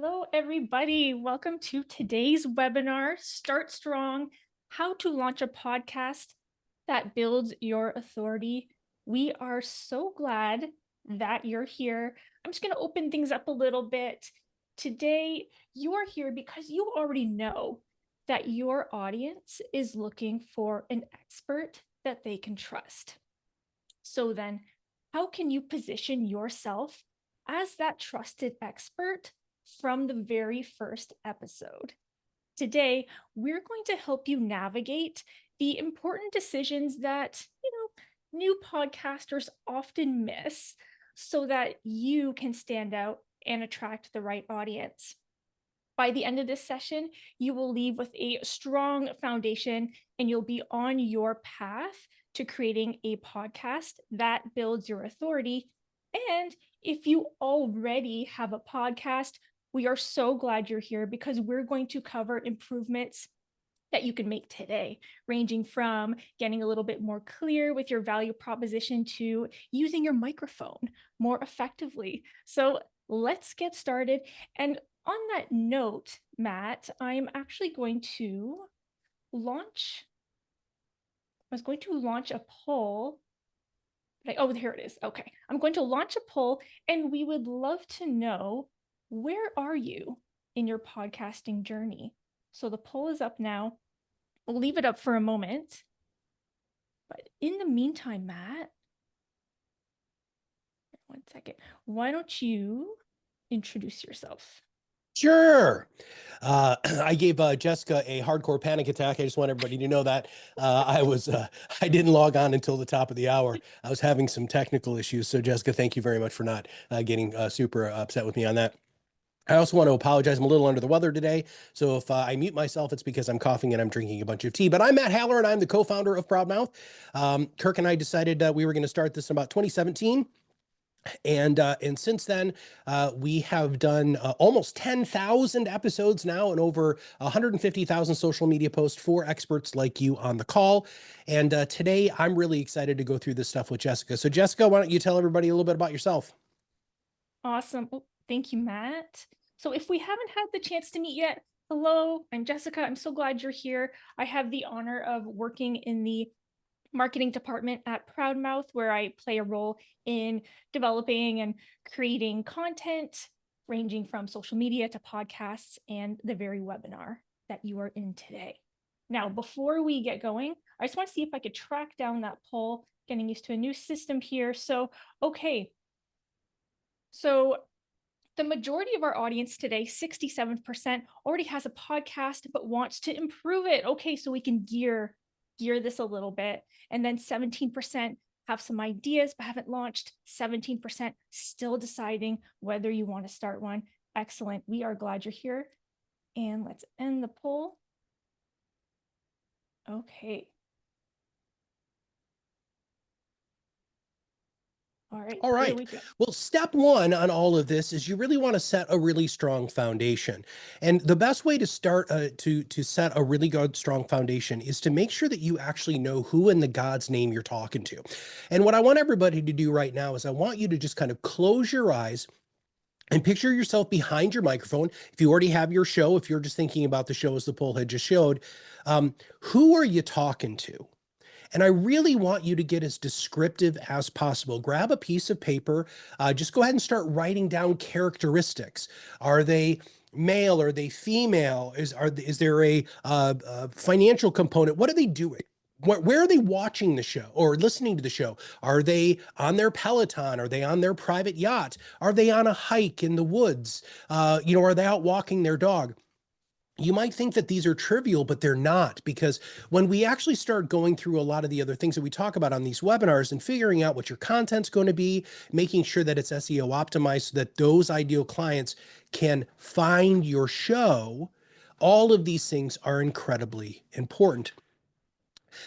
Hello, everybody. Welcome to today's webinar, Start Strong, How to Launch a Podcast that Builds Your Authority. We are so glad that you're here. I'm just going to open things up a little bit. Today, you are here because you already know that your audience is looking for an expert that they can trust. So then, how can you position yourself as that trusted expert from the very first episode? Today, we're going to help you navigate the important decisions that, new podcasters often miss so that you can stand out and attract the right audience. By the end of this session, you will leave with a strong foundation and you'll be on your path to creating a podcast that builds your authority. And if you already have a podcast, we are so glad you're here because we're going to cover improvements that you can make today, ranging from getting a little bit more clear with your value proposition to using your microphone more effectively. So let's get started. And on that note, Matt, I'm actually going to launch, I was going to launch a poll. Oh, here it is. Okay. I'm going to launch a poll and we would love to know, where are you in your podcasting journey? So the poll is up now. We'll leave it up for a moment. But in the meantime, Matt, one second. Why don't you introduce yourself? Sure. I gave Jessica a hardcore panic attack. I just want everybody to know that I didn't log on until the top of the hour. I was having some technical issues. So Jessica, thank you very much for not getting super upset with me on that. I also want to apologize. I'm a little under the weather today. So if I mute myself, it's because I'm coughing and I'm drinking a bunch of tea. But I'm Matt Haller and I'm the co-founder of ProudMouth. Kirk and I decided we were going to start this in about 2017. And since then, we have done almost 10,000 episodes now and over 150,000 social media posts for experts like you on the call. And today, I'm really excited to go through this stuff with Jessica. So Jessica, why don't you tell everybody a little bit about yourself? Awesome. Oh, thank you, Matt. So if we haven't had the chance to meet yet, hello, I'm Jessica. I'm so glad you're here. I have the honor of working in the marketing department at ProudMouth, where I play a role in developing and creating content ranging from social media to podcasts and the very webinar that you are in today. Now, before we get going, I just want to see if I could track down that poll, getting used to a new system here. So, okay. So the majority of our audience today, 67%, already has a podcast but wants to improve it. Okay, so we can gear this a little bit. And then 17% have some ideas but haven't launched. 17% still deciding whether you want to start one. Excellent. We are glad you're here. And let's end the poll. Okay. All right. Well, step one on all of this is you really want to set a really strong foundation. And the best way to start to set a really good, strong foundation is to make sure that you actually know who in the God's name you're talking to. And what I want everybody to do right now is I want you to just kind of close your eyes and picture yourself behind your microphone. If you already have your show, if you're just thinking about the show as the poll had just showed, who are you talking to? And I really want you to get as descriptive as possible. Grab a piece of paper, just go ahead and start writing down characteristics. Are they male? Are they female? Is there a financial component? What are they doing? Where are they watching the show or listening to the show? Are they on their Peloton? Are they on their private yacht? Are they on a hike in the woods? Are they out walking their dog? You might think that these are trivial, but they're not, because when we actually start going through a lot of the other things that we talk about on these webinars and figuring out what your content's going to be, making sure that it's SEO optimized so that those ideal clients can find your show, all of these things are incredibly important.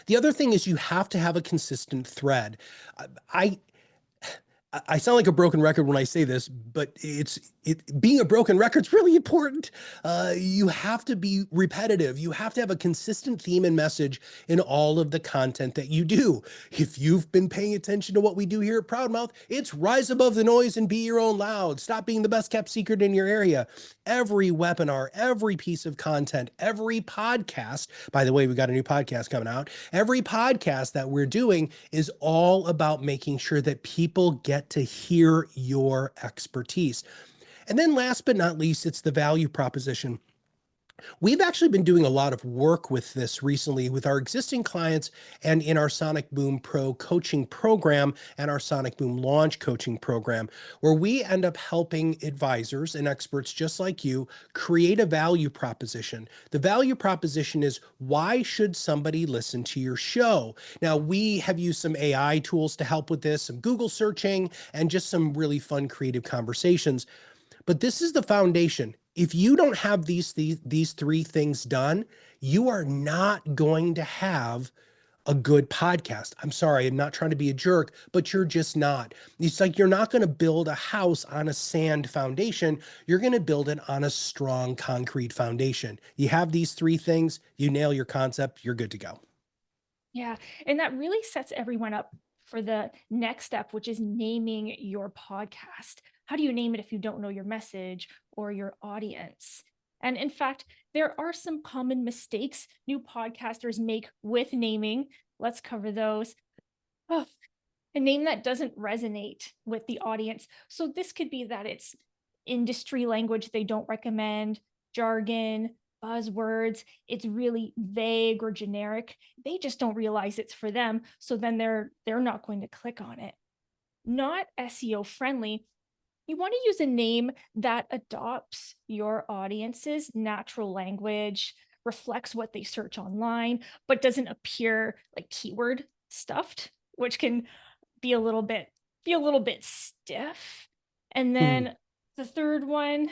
The other thing is you have to have a consistent thread. I I sound like a broken record when I say this, but being a broken record's really important. You have to be repetitive. You have to have a consistent theme and message in all of the content that you do. If you've been paying attention to what we do here at ProudMouth, it's rise above the noise and be your own loud. Stop being the best kept secret in your area. Every webinar, every piece of content, every podcast, by the way, we got a new podcast coming out. Every podcast that we're doing is all about making sure that people get to hear your expertise. And then last but not least, it's the value proposition. We've actually been doing a lot of work with this recently with our existing clients and in our Sonic Boom Pro coaching program and our Sonic Boom Launch coaching program, where we end up helping advisors and experts just like you create a value proposition. The value proposition is, why should somebody listen to your show? Now, we have used some AI tools to help with this, some Google searching, and just some really fun creative conversations. But this is the foundation. If you don't have these three things done, you are not going to have a good podcast. I'm sorry, I'm not trying to be a jerk, but you're just not. It's like you're not going to build a house on a sand foundation. You're going to build it on a strong concrete foundation. You have these three things, you nail your concept, you're good to go. Yeah, and that really sets everyone up for the next step, which is naming your podcast. How do you name it if you don't know your message or your audience? And in fact, there are some common mistakes new podcasters make with naming. Let's cover those. Oh, a name that doesn't resonate with the audience. So this could be that it's industry language they don't recommend, jargon, buzzwords, it's really vague or generic. They just don't realize it's for them. So then they're not going to click on it. Not SEO friendly. You want to use a name that adopts your audience's natural language, reflects what they search online, but doesn't appear like keyword stuffed, which can be a little bit stiff. And then the third one,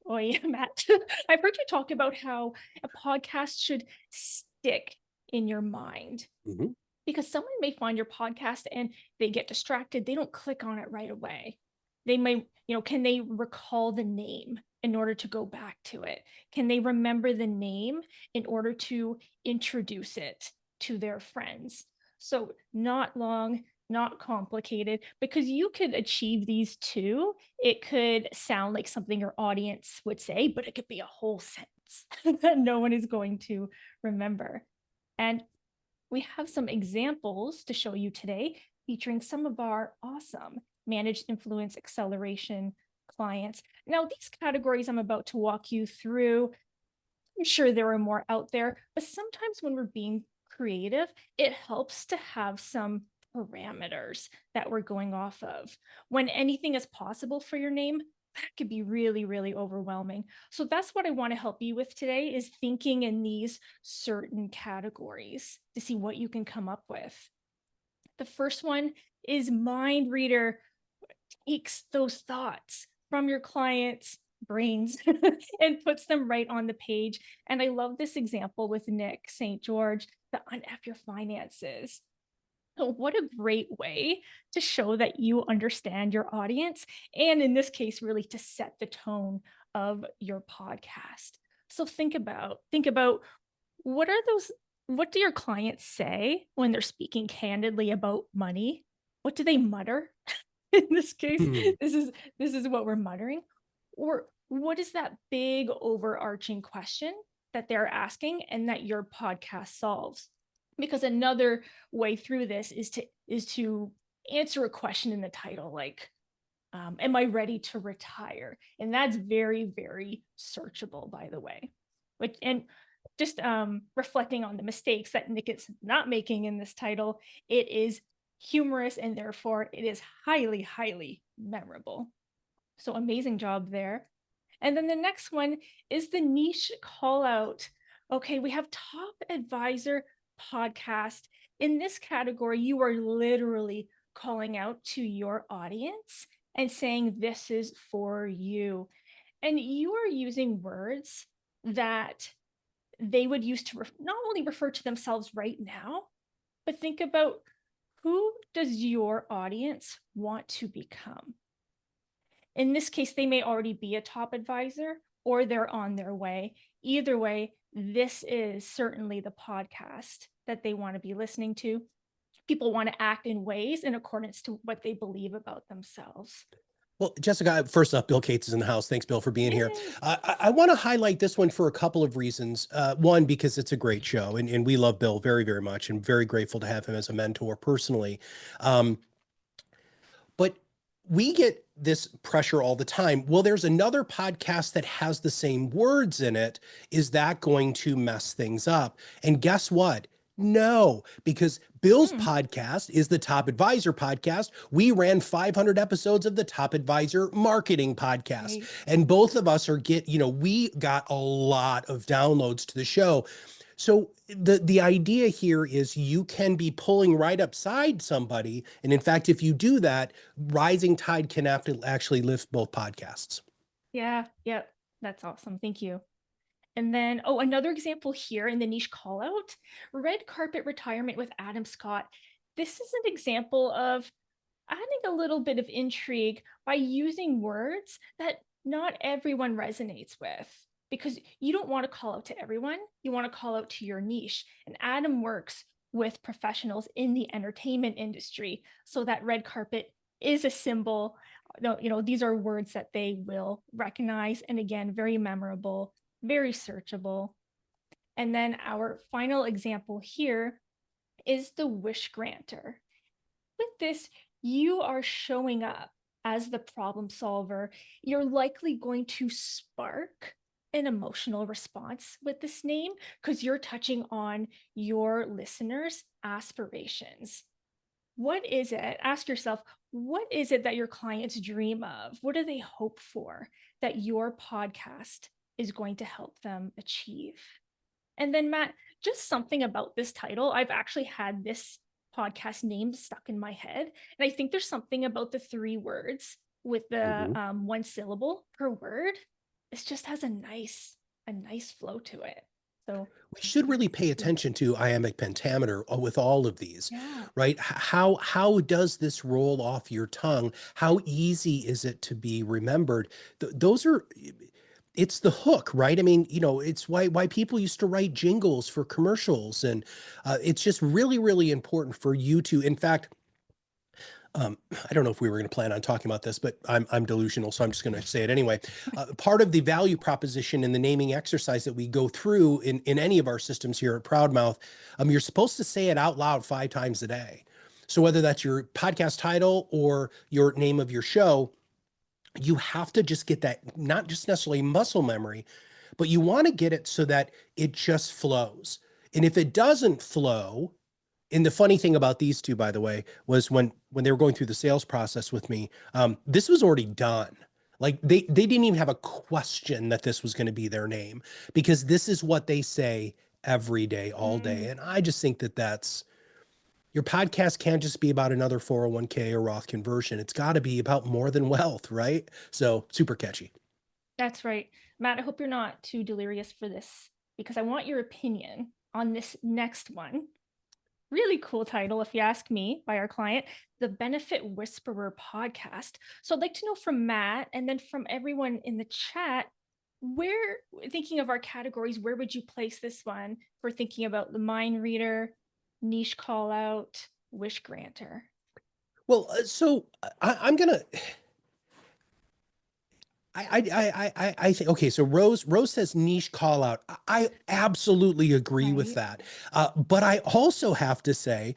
oh yeah, Matt, I've heard you talk about how a podcast should stick in your mind. Because someone may find your podcast and they get distracted. They don't click on it right away. They may, can they recall the name in order to go back to it? Can they remember the name in order to introduce it to their friends? So not long, not complicated, because you could achieve these two. It could sound like something your audience would say, but it could be a whole sentence that no one is going to remember. And we have some examples to show you today featuring some of our awesome managed influence acceleration clients. Now, these categories I'm about to walk you through, I'm sure there are more out there, but sometimes when we're being creative, it helps to have some parameters that we're going off of. When anything is possible for your name, that could be really, really overwhelming. So that's what I want to help you with today, is thinking in these certain categories to see what you can come up with. The first one is mind reader. Takes those thoughts from your clients' brains and puts them right on the page. And I love this example with Nick St. George, the Unf Your Finances. So what a great way to show that you understand your audience, and in this case, really to set the tone of your podcast. So think about what do your clients say when they're speaking candidly about money? What do they mutter? In this case, this is what we're muttering. Or what is that big overarching question that they're asking and that your podcast solves? Because another way through this is to answer a question in the title, like, am I ready to retire? And that's very, very searchable, by the way. And just reflecting on the mistakes that Nick is not making in this title, it is humorous and therefore it is highly, highly memorable. So amazing job there. And then the next one is the niche call out. Okay, we have top advisor podcast. In this category, you are literally calling out to your audience and saying, this is for you. And you are using words that they would use to not only refer to themselves right now, but think about Who does your audience want to become? In this case, they may already be a top advisor or they're on their way. Either way, this is certainly the podcast that they want to be listening to. People want to act in ways in accordance to what they believe about themselves. Well, Jessica, first off, Bill Cates is in the house. Thanks, Bill, for being here. Yay. I want to highlight this one for a couple of reasons. One, because it's a great show, and we love Bill very, very much, and very grateful to have him as a mentor personally. But we get this pressure all the time. Well, there's another podcast that has the same words in it. Is that going to mess things up? And guess what? No, because Bill's podcast is the Top Advisor podcast. We ran 500 episodes of the Top Advisor marketing podcast. Right. And both of us we got a lot of downloads to the show. So the idea here is you can be pulling right upside somebody. And in fact, if you do that, rising tide can actually lift both podcasts. Yeah. That's awesome. Thank you. And then, another example here in the niche call out, red carpet retirement with Adam Scott. This is an example of adding a little bit of intrigue by using words that not everyone resonates with, because you don't want to call out to everyone. You want to call out to your niche. And Adam works with professionals in the entertainment industry. So that red carpet is a symbol. These are words that they will recognize. And again, very memorable, very searchable. And then our final example here is the wish granter. With this, you are showing up as the problem solver. You're likely going to spark an emotional response with this name because you're touching on your listeners' aspirations. What is it? Ask yourself, what is it that your clients dream of? What do they hope for that your podcast is going to help them achieve? And then, Matt, just something about this title. I've actually had this podcast name stuck in my head. And I think there's something about the 3 words with the one syllable per word. It just has a nice flow to it. So we should really pay attention to iambic pentameter with all of these, yeah. right? How does this roll off your tongue? How easy is it to be remembered? Those are, it's the hook, right? I mean, it's why people used to write jingles for commercials, and it's just really, really important for you to, in fact, I don't know if we were going to plan on talking about this, but I'm delusional, so I'm just going to say it anyway. Part of the value proposition in the naming exercise that we go through in any of our systems here at ProudMouth, you're supposed to say it out loud 5 times a day. So whether that's your podcast title or your name of your show, you have to just get that, not just necessarily muscle memory, but you want to get it so that it just flows. And if it doesn't flow, and the funny thing about these two, by the way, was when they were going through the sales process with me, this was already done. Like they didn't even have a question that this was going to be their name, because this is what they say every day, all day. And I just think that that's, your podcast can't just be about another 401k or Roth conversion. It's got to be about more than wealth, right? So super catchy. That's right. Matt, I hope you're not too delirious for this, because I want your opinion on this next one. Really cool title, if you ask me, by our client, the Benefit Whisperer podcast. So I'd like to know from Matt and then from everyone in the chat, where, thinking of our categories, where would you place this one for thinking about the mind reader, niche call out, wish granter? Well, so I'm gonna. I think, okay, so Rose says niche call out. I absolutely agree with that. But I also have to say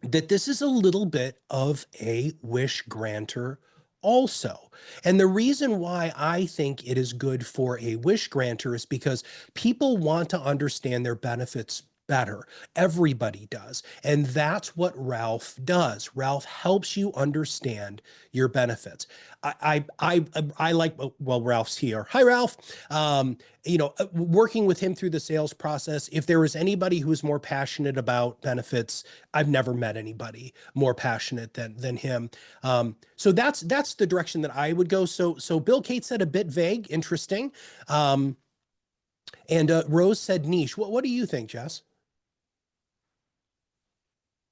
that this is a little bit of a wish granter also. And the reason why I think it is good for a wish granter is because people want to understand their benefits better. Everybody does. And that's what Ralph does. Ralph helps you understand your benefits. I like, well, Ralph's here. Hi, Ralph. Working with him through the sales process, if there is anybody who's more passionate about benefits, I've never met anybody more passionate than him. So that's the direction that I would go. So Bill Cates said a bit vague, interesting. And Rose said niche. What do you think, Jess?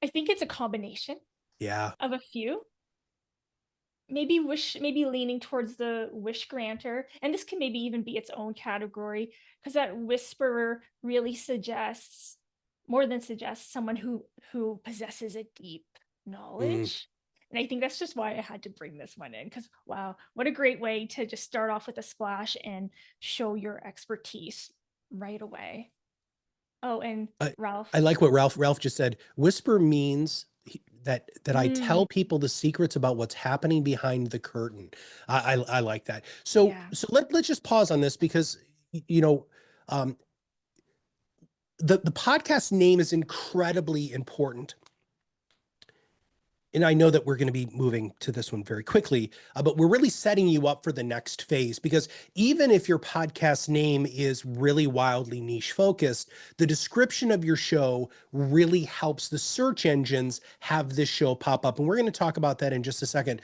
I think it's a combination Yeah. of a few. Maybe leaning towards the wish granter, and this can maybe even be its own category, because that whisperer really suggests, more than suggests, someone who possesses a deep knowledge. And I think that's just why I had to bring this one in, because wow, what a great way to just start off with a splash and show your expertise right away. Oh, and Ralph. I like what Ralph just said. Whisper means that I Mm, tell people the secrets about what's happening behind the curtain. I like that. So yeah. let's just pause on this because you know um, the podcast name is incredibly important. And I know that we're going to be moving to this one very quickly, but we're really setting you up for the next phase because even if your podcast name is really wildly niche focused, the description of your show really helps the search engines have this show pop up. And we're going to talk about that in just a second.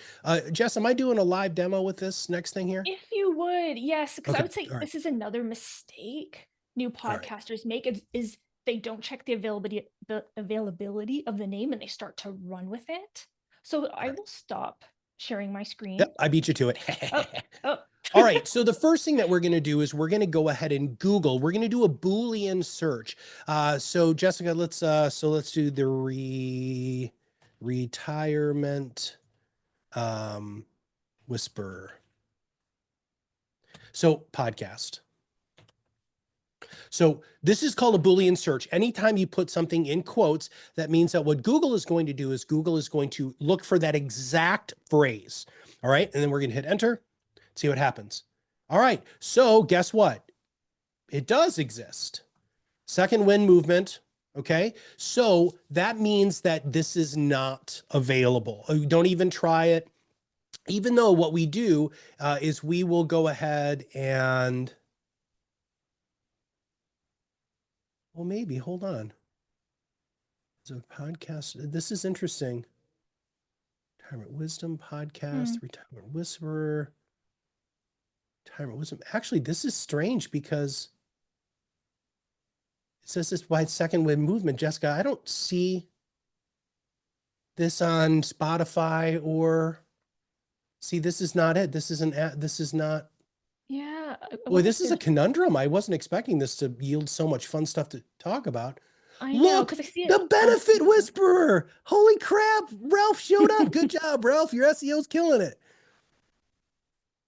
Jess, am I doing a live demo with this next thing here? If you would, yes, because I Okay. would say All right. this is another mistake new All right. podcasters make is they don't check the availability of the name and they start to run with it. So All I right. will stop sharing my screen. Yep. I beat you to it. Oh, oh. All right. So the first thing that we're going to do is we're going to go ahead and Google. We're going to do a Boolean search. So Jessica, let's do the retirement whisperer. So podcast. So this is called a Boolean search. Anytime you put something in quotes, that means that what Google is going to do is Google is going to look for that exact phrase. All right. And then we're going to hit enter, see what happens. All right. So guess what? It does exist. Second wind movement. Okay. So that means that this is not available. Don't even try it. Even though what we do is we will go ahead and, well, maybe, hold on. So podcast, this is interesting. Retirement Wisdom podcast, Retirement Whisperer, Retirement Wisdom. Actually, this is strange because it says this by second wind movement. Jessica, I don't see this on Spotify or see, this is not it. This isn't, this is not. Yeah, I Boy, wonder this if is a there's conundrum. I wasn't expecting this to yield so much fun stuff to talk about. I know, Look, because I see it the on benefit Facebook. whisperer. Holy crap. Ralph showed up. Good job, Ralph. Your SEO's killing it.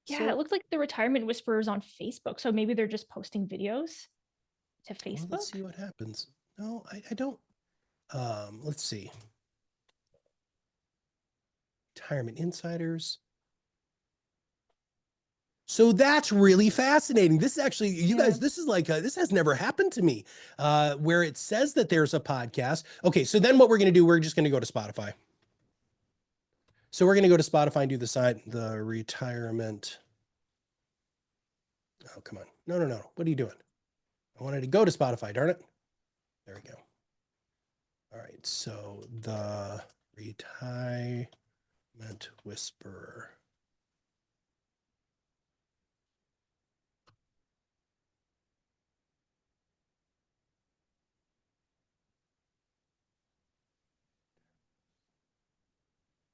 Yeah, it So looks like the retirement whisperers on Facebook. So maybe they're just posting videos to well, let's Facebook. see what happens. No, I don't. Let's see. Retirement insiders. So that's really fascinating. This is actually, you Yeah. guys, this is like, this has never happened to me, where it says that there's a podcast. Okay, so then what we're going to do, we're just going to go to Spotify. So we're going to go to Spotify and do the retirement. Oh, come on. No. What are you doing? I wanted to go to Spotify, darn it. There we go. All right, so the retirement whisperer.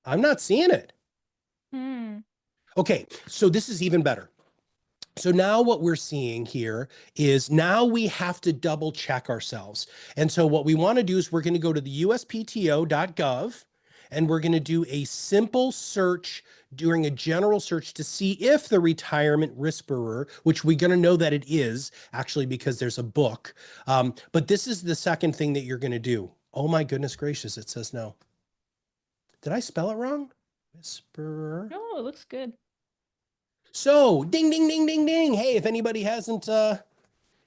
I'm not seeing it. Hmm. Okay, so this is even better. So now what we're seeing here is now we have to double check ourselves. And so what we want to do is we're going to go to the uspto.gov and we're going to do a simple search during a general search to see if the retirement whisperer, which we're going to know that it is actually because there's a book. But this is the second thing that you're going to do. Oh my goodness gracious, it says no. Did I spell it wrong? Whisperer. No, it looks good. So ding, ding, ding, ding, ding. Hey, if anybody hasn't,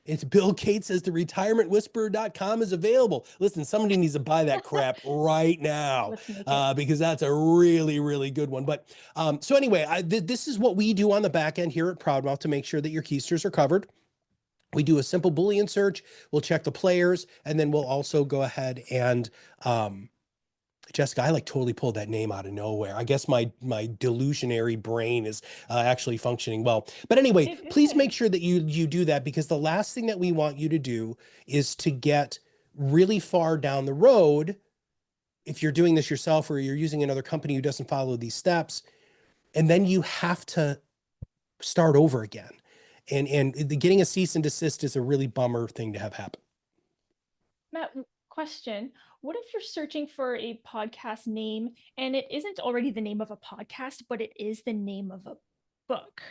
it's Bill Gates says the retirementwhisperer.com is available. Listen, somebody needs to buy that crap right now Let's make it. because that's a really, really good one. But so anyway, this is what we do on the back end here at ProudMouth to make sure that your keysters are covered. We do a simple Boolean search. We'll check the players, and then we'll also go ahead and Jessica, I like totally pulled that name out of nowhere. I guess my delusionary brain is actually functioning well. But anyway, It please make is. sure that you do that because the last thing that we want you to do is to get really far down the road if you're doing this yourself or you're using another company who doesn't follow these steps, and then you have to start over again. And getting a cease and desist is a really bummer thing to have happen. Matt, question. What if you're searching for a podcast name and it isn't already the name of a podcast, but it is the name of a book?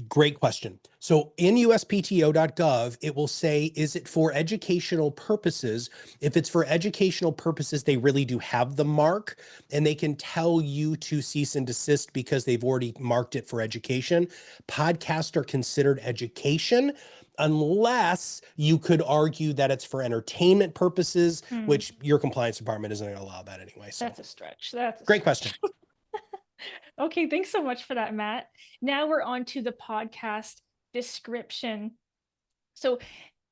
Great question. So in uspto.gov, it will say, is it for educational purposes? If it's for educational purposes, they really do have the mark and they can tell you to cease and desist because they've already marked it for education. Podcasts are considered education unless you could argue that it's for entertainment purposes, which your compliance department isn't going to allow that anyway. So that's a stretch. That's a great stretch. question. Okay, thanks so much for that, Matt. Now we're on to the podcast description. So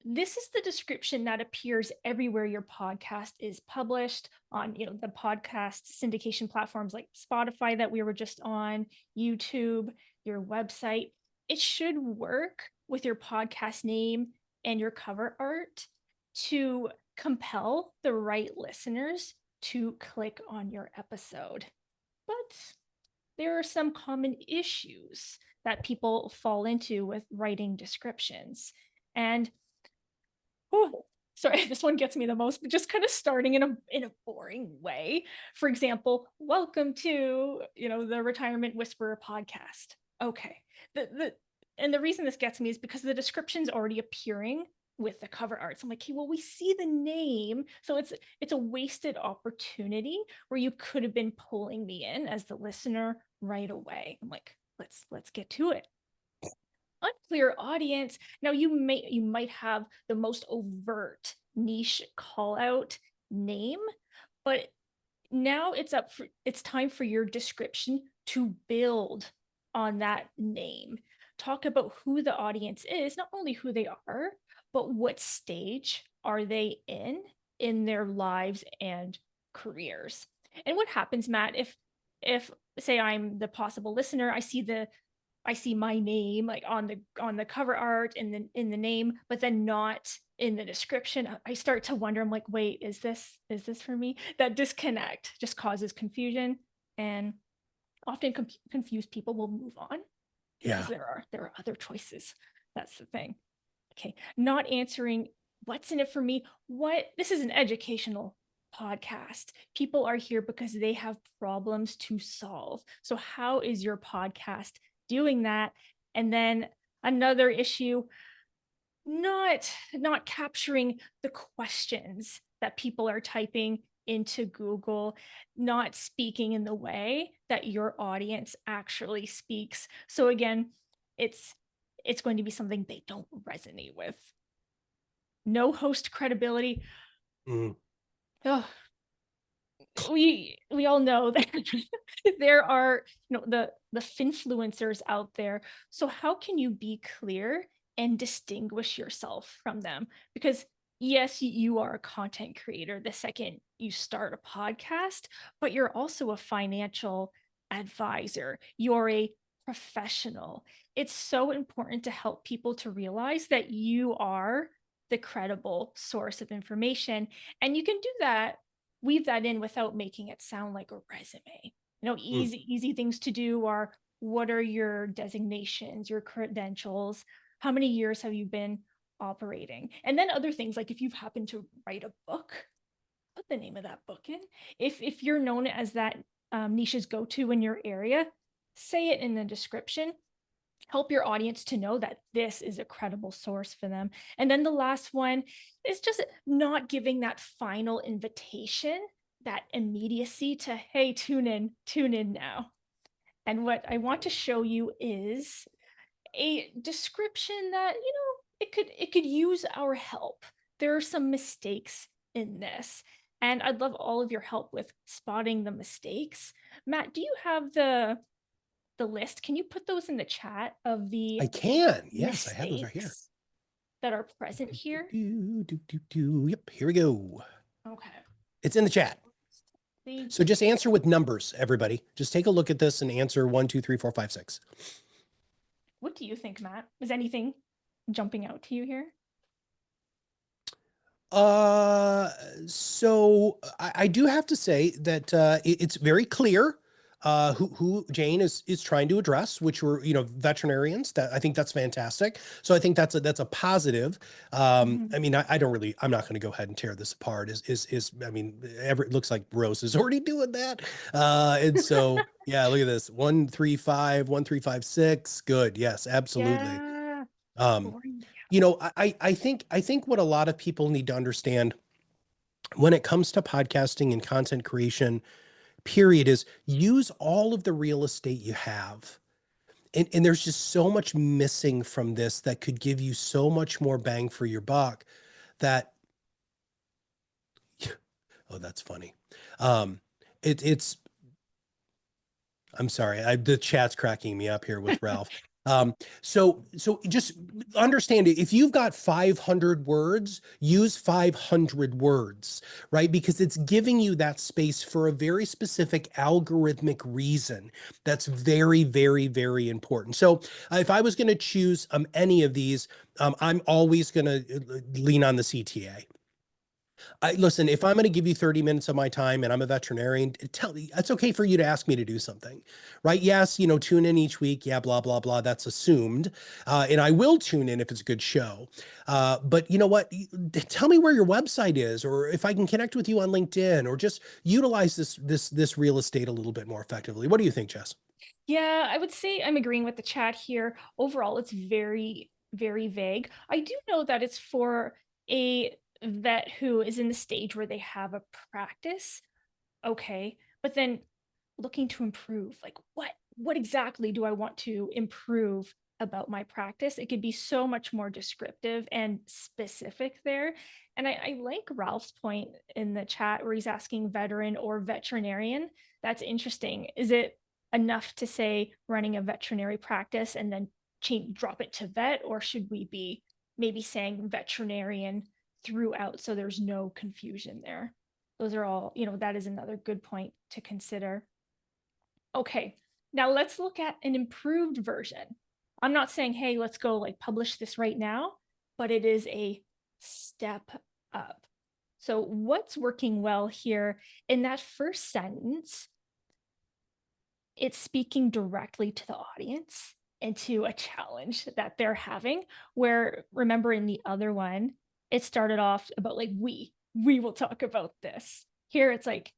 this is the description that appears everywhere your podcast is published on, the podcast syndication platforms like Spotify that we were just on, YouTube, your website. It should work with your podcast name and your cover art to compel the right listeners to click on your episode. But there are some common issues that people fall into with writing descriptions. And sorry, this one gets me the most, but just kind of starting in a boring way. For example, welcome to, the Retirement Whisperer podcast. Okay. And the reason this gets me is because the description's already appearing with the cover art. So I'm like, okay, well, we see the name. So it's a wasted opportunity where you could have been pulling me in as the listener right away. I'm like, let's get to it. Unclear audience. Now you might have the most overt niche call out name, but now it's time for your description to build on that name. Talk about who the audience is, not only who they are, but what stage are they in their lives and careers. And what happens, Matt, if say I'm the possible listener, I see my name like on the cover art and in the name, but then not in the description. I start to wonder, I'm like, wait, is this for me? That disconnect just causes confusion, and often confused people will move on because there are other choices. That's the thing. Okay, not answering what's in it for me. This is an educational podcast. People are here because they have problems to solve. So how is your podcast doing that? And then another issue, not capturing the questions that people are typing into Google, not speaking in the way that your audience actually speaks. So again, it's going to be something they don't resonate with. No host credibility. Oh, we all know that there are the finfluencers out there. So how can you be clear and distinguish yourself from them? Because yes, you are a content creator the second you start a podcast, but you're also a financial advisor. You're a professional. It's so important to help people to realize that you are the credible source of information, and you can do that, weave that in without making it sound like a resume. Easy things to do are, what are your designations, your credentials? How many years have you been operating? And then other things like if you've happened to write a book, put the name of that book in. If you're known as that niche's go-to in your area, say it in the description. Help your audience to know that this is a credible source for them. And then the last one is just not giving that final invitation, that immediacy to, hey, tune in now. And what I want to show you is a description that, it could use our help. There are some mistakes in this, and I'd love all of your help with spotting the mistakes. Matt, do you have the list? Can you put those in the chat of the I can. Yes, I have those right here that are present here? Yep, here we go. Okay. It's in the chat. So just answer with numbers, everybody. Just take a look at this and answer 1, 2, 3, 4, 5, 6. What do you think, Matt? Is anything jumping out to you here? So I do have to say that it's very clear who Jane is trying to address, which were, veterinarians. That I think that's fantastic. So I think that's a positive. Mhm. I mean, I don't really, I'm not going to go ahead and tear this apart. I mean, it looks like Rose is already doing that. And so yeah, look at this 135, 1356. Good. Yes, absolutely. Yeah. Um, Boring. I think what a lot of people need to understand when it comes to podcasting and content creation, period, is use all of the real estate you have. And there's just so much missing from this that could give you so much more bang for your buck that, oh, that's funny. Um, it's I'm sorry. The chat's cracking me up here with Ralph. So just understand it. If you've got 500 words, use 500 words, right? Because it's giving you that space for a very specific algorithmic reason. That's very, very, very important. So if I was going to choose any of these, I'm always going to lean on the CTA. Listen, if I'm going to give you 30 minutes of my time and I'm a veterinarian, tell me it's okay for you to ask me to do something, right? Yes, tune in each week. Yeah, blah, blah, blah. That's assumed. And I will tune in if it's a good show. But you know what? Tell me where your website is, or if I can connect with you on LinkedIn, or just utilize this real estate a little bit more effectively. What do you think, Jess? Yeah, I would say I'm agreeing with the chat here. Overall, it's very, very vague. I do know that it's for a vet who is in the stage where they have a practice. Okay. But then looking to improve, like what exactly do I want to improve about my practice? It could be so much more descriptive and specific there. And I like Ralph's point in the chat where he's asking veteran or veterinarian. That's interesting. Is it enough to say running a veterinary practice and then drop it to vet, or should we be maybe saying veterinarian throughout so there's no confusion there? Those are all, that is another good point to consider. Okay, now let's look at an improved version. I'm not saying, hey, let's go like publish this right now, but it is a step up. So, what's working well here in that first sentence? It's speaking directly to the audience and to a challenge that they're having. Where remember in the other one, it started off about like, we will talk about this. Here it's like,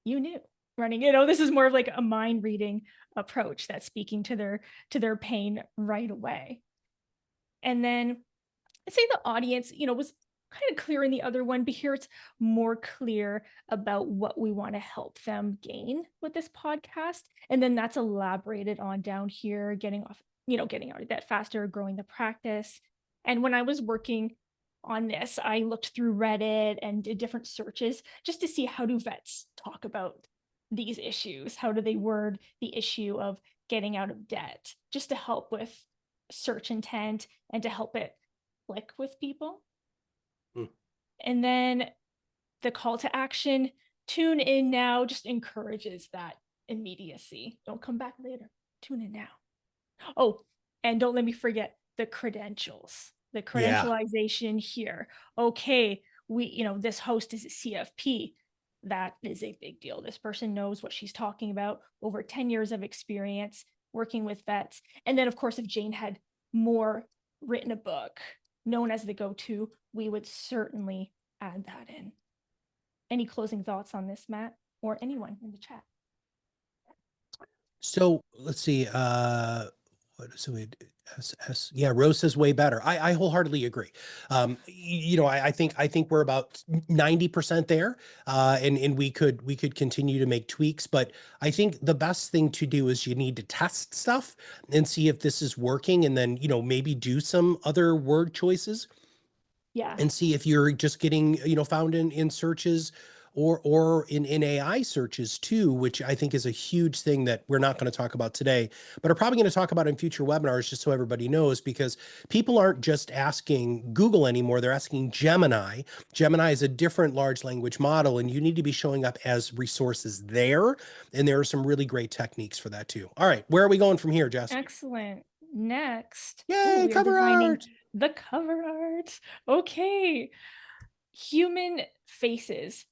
you knew running, this is more of like a mind reading approach that's speaking to their pain right away. And then I'd say the audience, was kind of clear in the other one, but here it's more clear about what we want to help them gain with this podcast. And then that's elaborated on down here, getting out of debt faster, growing the practice. And when I was working on this, I looked through Reddit and did different searches just to see how do vets talk about these issues? How do they word the issue of getting out of debt? Just to help with search intent and to help it click with people. Hmm. And then the call to action, tune in now, just encourages that immediacy. Don't come back later. Tune in now. Oh, and don't let me forget the credentials, the Yeah. credentialization here. Okay, this host is a CFP. That is a big deal. This person knows what she's talking about, over 10 years of experience working with vets. And then, of course, if Jane had more, written a book known as the go-to, we would certainly add that in. Any closing thoughts on this, Matt, or anyone in the chat? So let's see. What is it? Yeah, Rose says way better. I wholeheartedly agree. I think we're about 90% there, and we could continue to make tweaks. But I think the best thing to do is you need to test stuff and see if this is working, and then maybe do some other word choices Yeah. and see if you're just getting found in searches or in AI searches too, which I think is a huge thing that we're not going to talk about today, but are probably going to talk about in future webinars, just so everybody knows, because people aren't just asking Google anymore, they're asking Gemini. Gemini is a different large language model, and you need to be showing up as resources there, and there are some really great techniques for that too. All right, where are we going from here, Jess? Excellent. Next, Yay, we are cover designing art. the cover art. Okay. Human faces.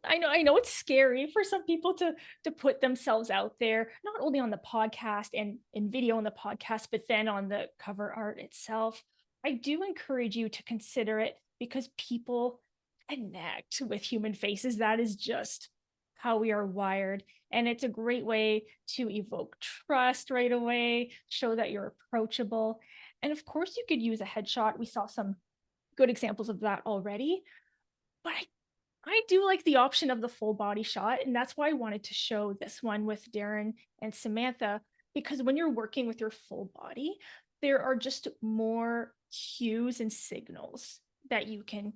I know it's scary for some people to put themselves out there, not only on the podcast and in video on the podcast, but then on the cover art itself. I do encourage you to consider it because people connect with human faces. That is just how we are wired. And it's a great way to evoke trust right away, show that you're approachable. And of course, you could use a headshot. We saw some good examples of that already. But I do like the option of the full body shot, and that's why I wanted to show this one with Darren and Samantha, because when you're working with your full body, there are just more cues and signals that you can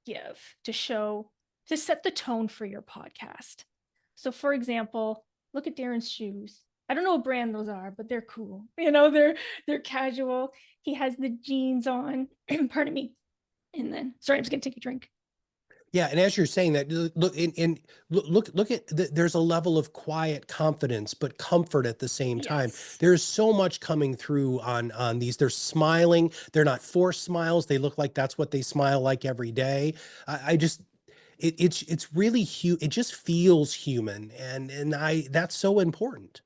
give to show, to set the tone for your podcast. So, for example, look at Darren's shoes. I don't know what brand those are, but they're cool. They're casual. He has the jeans on. Pardon me. And then, sorry, I'm just gonna take a drink. Yeah, and as you're saying that, look at there's a level of quiet confidence, but comfort at the same time. Yes. There's so much coming through on these. They're smiling. They're not forced smiles. They look like that's what they smile like every day. I just it's really it just feels human, and I that's so important.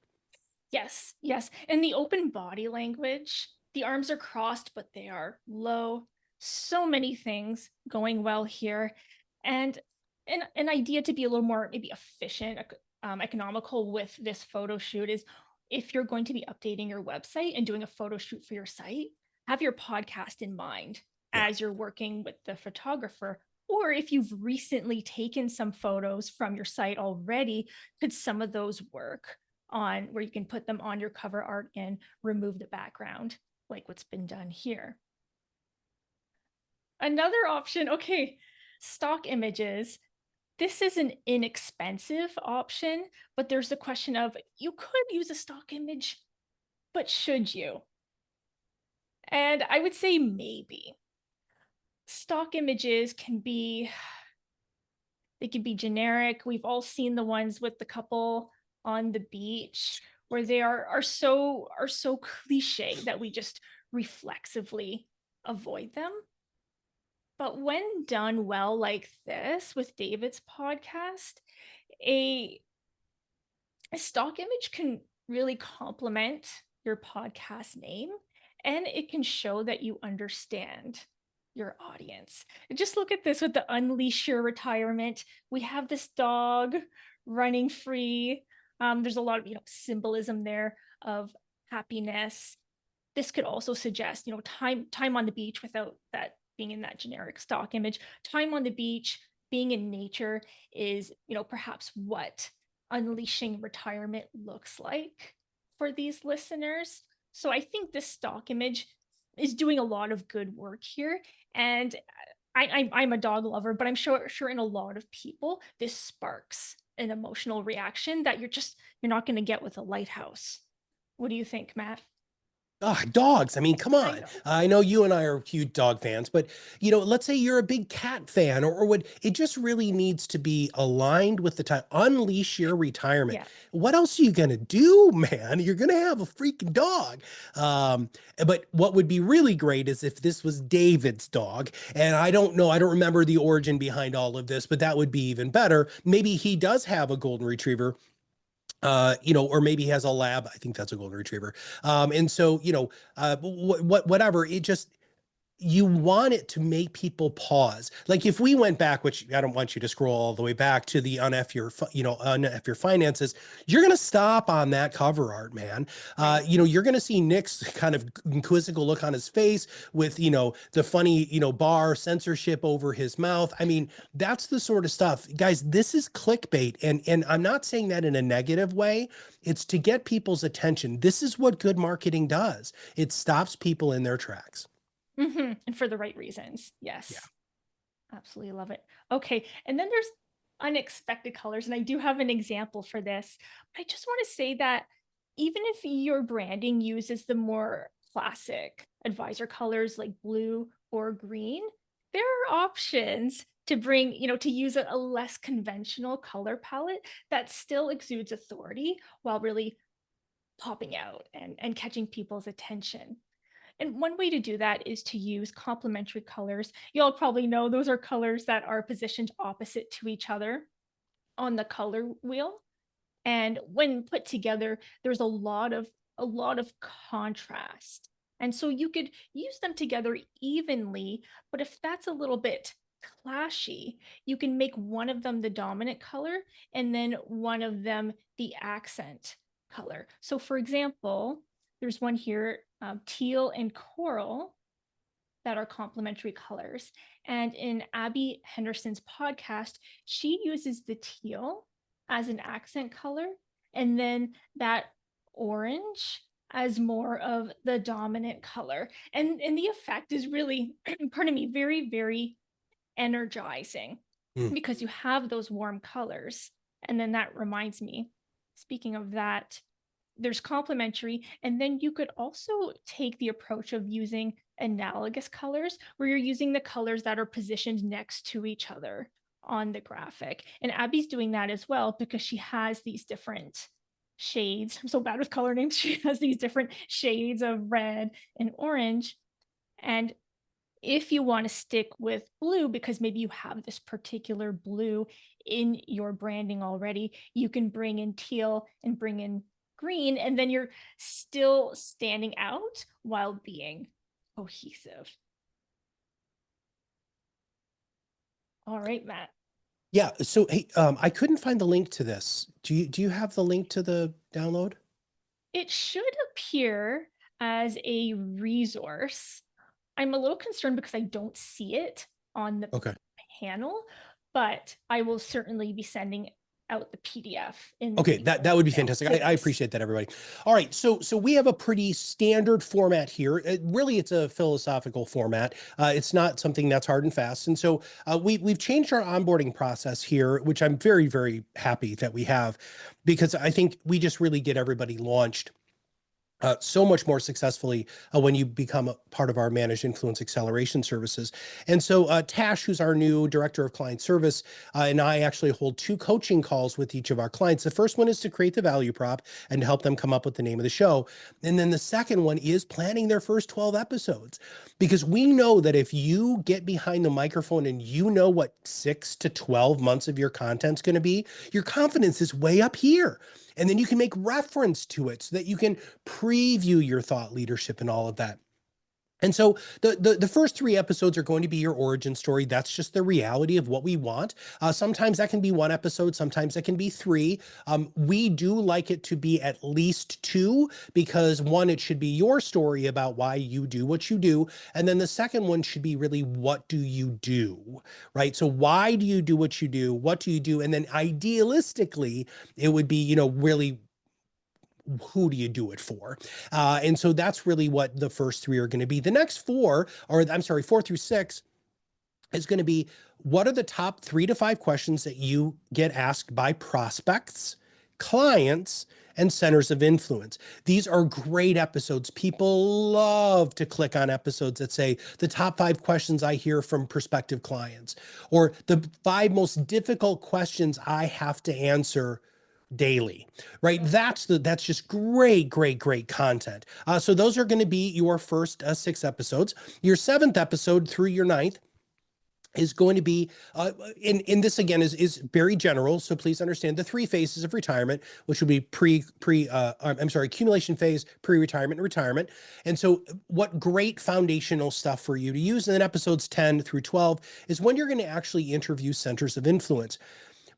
Yes, yes. And the open body language, the arms are crossed, but they are low. So many things going well here. And an idea to be a little more maybe efficient, economical with this photo shoot is if you're going to be updating your website and doing a photo shoot for your site, have your podcast in mind Yeah. as you're working with the photographer. Or if you've recently taken some photos from your site already, could some of those work on where you can put them on your cover art and remove the background, like what's been done here? Another option, okay, stock images. This is an inexpensive option, but there's the question of you could use a stock image, but should you? And I would say maybe. Stock images can be, they can be generic. We've all seen the ones with the couple on the beach where they are so cliche that we just reflexively avoid them. But when done well like this with David's podcast, a, a stock image can really complement your podcast name and it can show that you understand your audience. And just look at this with the Unleash Your Retirement. We have this dog running free. There's a lot of symbolism there of happiness. This could also suggest time on the beach without that being in that generic stock image. Time on the beach, being in nature is perhaps what unleashing retirement looks like for these listeners. So I think this stock image is doing a lot of good work here. And I'm a dog lover, but I'm sure in a lot of people, this sparks an emotional reaction that you're not going to get with a lighthouse. What do you think, Matt? Ah, dogs. I mean, come I on. know. I know you and I are huge dog fans, but let's say you're a big cat fan, or what it just really needs to be aligned with the time. Unleash your retirement. Yeah. What else are you gonna do, man? You're gonna have a freaking dog. But what would be really great is if this was David's dog. And I don't know, I don't remember the origin behind all of this, but that would be even better. Maybe he does have a golden retriever, or maybe he has a lab. I think that's a golden retriever. And so, whatever, it just, you want it to make people pause. Like if we went back, which I don't want you to scroll all the way back to the unf your finances, you're going to stop on that cover art, man. Right. You're going to see Nick's kind of quizzical look on his face with, the funny, bar censorship over his mouth. I mean, that's the sort of stuff, guys, this is clickbait. And I'm not saying that in a negative way. It's to get people's attention. This is what good marketing does. It stops people in their tracks. And for the right reasons. Yeah. Yes. Absolutely love it. Okay. And then there's unexpected colors. And I do have an example for this. I just want to say that even if your branding uses the more classic advisor colors like blue or green, there are options to bring, to use a less conventional color palette that still exudes authority while really popping out and catching people's attention. And one way to do that is to use complementary colors. You'll probably know those are colors that are positioned opposite to each other on the color wheel. And when put together, there's a lot of contrast. And so you could use them together evenly, but if that's a little bit clashy, you can make one of them the dominant color and then one of them the accent color. So for example, there's one here, teal and coral, that are complementary colors. And in Abby Henderson's podcast, she uses the teal as an accent color, and then that orange as more of the dominant color. And the effect is really, pardon me, very, very energizing because you have those warm colors. And then that reminds me, speaking of that, there's complementary, and then you could also take the approach of using analogous colors where you're using the colors that are positioned next to each other on the graphic. And Abby's doing that as well because she has these different shades. I'm so bad with color names. She has these different shades of red and orange. And if you want to stick with blue, because maybe you have this particular blue in your branding already, you can bring in teal and bring in green, and then you're still standing out while being cohesive. All right, Matt. Yeah. So, hey, I couldn't find the link to this. Do you have the link to the download? It should appear as a resource. I'm a little concerned because I don't see it on the panel, but I will certainly be sending out the PDF in the Okay, that would be fantastic. I appreciate that, everybody. All right, so we have a pretty standard format here. Really, it's a philosophical format. It's not something that's hard and fast. And so we've changed our onboarding process here, which I'm very, very happy that we have, because I think we just really get everybody launched so much more successfully when you become a part of our managed influence acceleration services. And so Tash, who's our new director of client service, and I actually hold 2 coaching calls with each of our clients. The first one is to create the value prop and to help them come up with the name of the show. And then the second one is planning their first 12 episodes, because we know that if you get behind the microphone and you know what 6 to 12 months of your content's going to be, your confidence is way up here. And then you can make reference to it so that you can preview your thought leadership and all of that. And so the first 3 episodes are going to be your origin story. That's just the reality of what we want. Sometimes that can be 1 episode. Sometimes that can be 3. We do like it to be at least 2, because 1, it should be your story about why you do what you do. And then the second one should be really, what do you do, right? So why do you do what you do? What do you do? And then idealistically, it would be, really, who do you do it for? And so that's really what the first 3 are going to be. The next 4, or I'm sorry, 4 through 6 is going to be, what are the top 3 to 5 questions that you get asked by prospects, clients, and centers of influence? These are great episodes. People love to click on episodes that say the top 5 questions I hear from prospective clients, or the 5 most difficult questions I have to answer daily, right? That's just great content. So those are going to be your first 6 episodes. Your 7th episode through your 9th is going to be in this, again, is very general. So please understand the 3 phases of retirement, which would be accumulation phase, pre-retirement, and retirement. And so what great foundational stuff for you to use. And then episodes 10 through 12 is when you're going to actually interview centers of influence.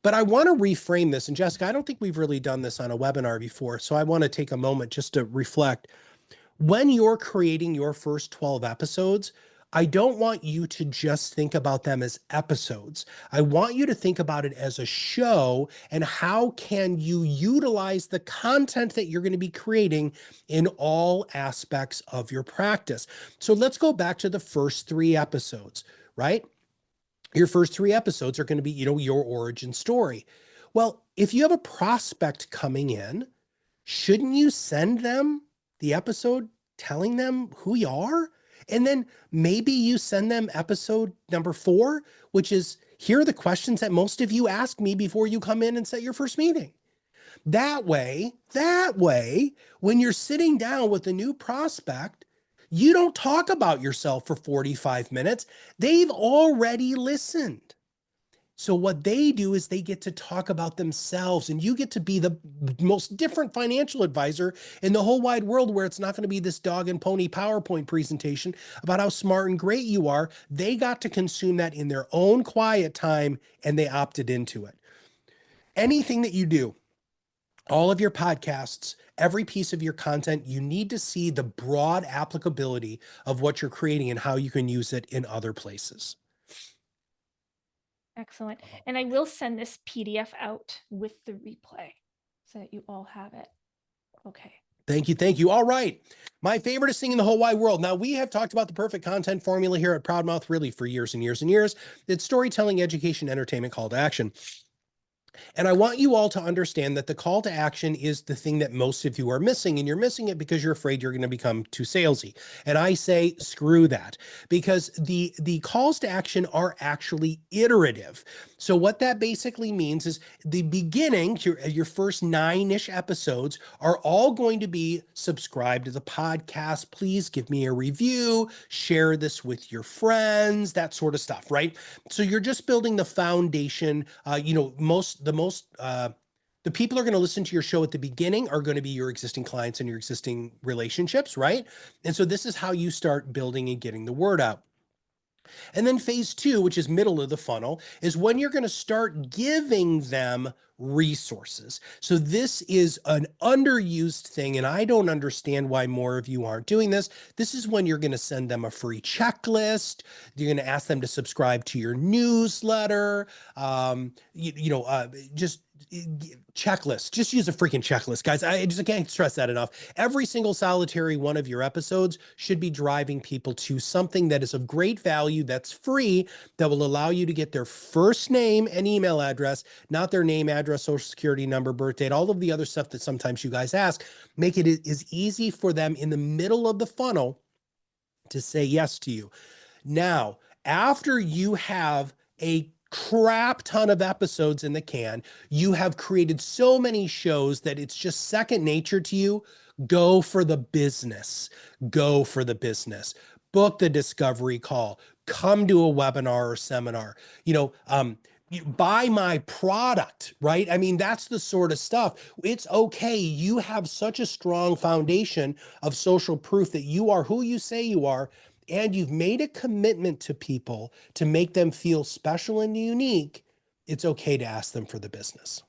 But I want to reframe this. And Jessica, I don't think we've really done this on a webinar before. So I want to take a moment just to reflect. When you're creating your first 12 episodes, I don't want you to just think about them as episodes. I want you to think about it as a show, and how can you utilize the content that you're going to be creating in all aspects of your practice. So let's go back to the first 3 episodes, right? Your first 3 episodes are going to be, your origin story. Well, if you have a prospect coming in, shouldn't you send them the episode telling them who you are? And then maybe you send them episode number 4, which is, here are the questions that most of you ask me before you come in and set your first meeting. That way, when you're sitting down with a new prospect, You don't talk about yourself for 45 minutes. They've already listened. So what they do is they get to talk about themselves, and you get to be the most different financial advisor in the whole wide world, where it's not going to be this dog and pony PowerPoint presentation about how smart and great you are. They got to consume that in their own quiet time, and they opted into it. Anything that you do, all of your podcasts, every piece of your content, you need to see the broad applicability of what you're creating and how you can use it in other places. Excellent. And I will send this PDF out with the replay so that you all have it. Okay. Thank you. Thank you. All right. My favoriteest thing in the whole wide world. Now, we have talked about the perfect content formula here at ProudMouth really for years and years and years. It's storytelling, education, entertainment, call to action. And I want you all to understand that the call to action is the thing that most of you are missing, and you're missing it because you're afraid you're going to become too salesy. And I say, screw that, because the calls to action are actually iterative. So what that basically means is the beginning, your first 9-ish episodes are all going to be subscribe to the podcast. Please give me a review, share this with your friends, that sort of stuff, right? So you're just building the foundation. The people who are going to listen to your show at the beginning are going to be your existing clients and your existing relationships, right? And so this is how you start building and getting the word out. And then phase 2, which is middle of the funnel, is when you're going to start giving them resources. So this is an underused thing, and I don't understand why more of you aren't doing this. This is when you're going to send them a free checklist. You're going to ask them to subscribe to your newsletter. Just checklist. Just use a freaking checklist, guys. I just can't stress that enough. Every single solitary one of your episodes should be driving people to something that is of great value, that's free, that will allow you to get their first name and email address, not their name, address, social security number, birth date, all of the other stuff that sometimes you guys ask. Make it as easy for them in the middle of the funnel to say yes to you. Now, after you have a crap ton of episodes in the can, you have created so many shows that it's just second nature to you. Go for the business. Go for the business. Book the discovery call. Come to a webinar or seminar. Buy my product, right? I mean, that's the sort of stuff. It's okay. You have such a strong foundation of social proof that you are who you say you are, and you've made a commitment to people to make them feel special and unique. It's okay to ask them for the business.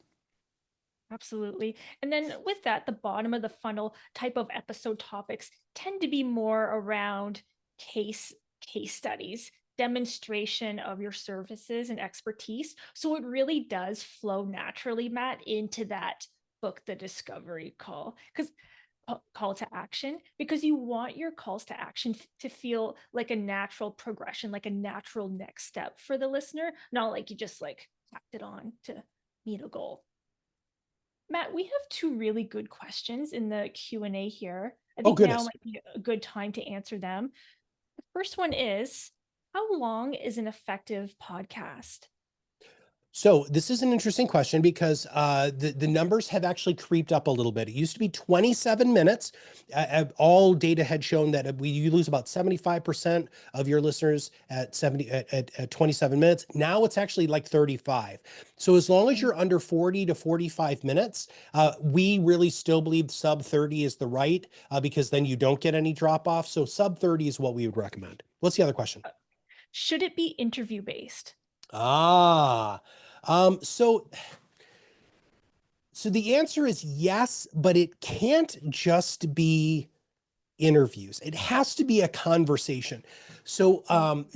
Absolutely. And then with that, the bottom of the funnel type of episode topics tend to be more around case studies, demonstration of your services and expertise. So it really does flow naturally, Matt, into that book the discovery call to action, because you want your calls to action to feel like a natural progression, like a natural next step for the listener, not like you just like tacked it on to meet a goal. Matt, we have 2 really good questions in the Q&A here. I think now might be a good time to answer them. The first one is, how long is an effective podcast? So this is an interesting question because the numbers have actually creeped up a little bit. It used to be 27 minutes. All data had shown that you lose about 75% of your listeners at 27 minutes. Now it's actually like 35. So as long as you're under 40 to 45 minutes, we really still believe sub 30 is the right, because then you don't get any drop off. So sub 30 is what we would recommend. What's the other question? Should it be interview based? So the answer is yes, but it can't just be interviews. It has to be a conversation. So,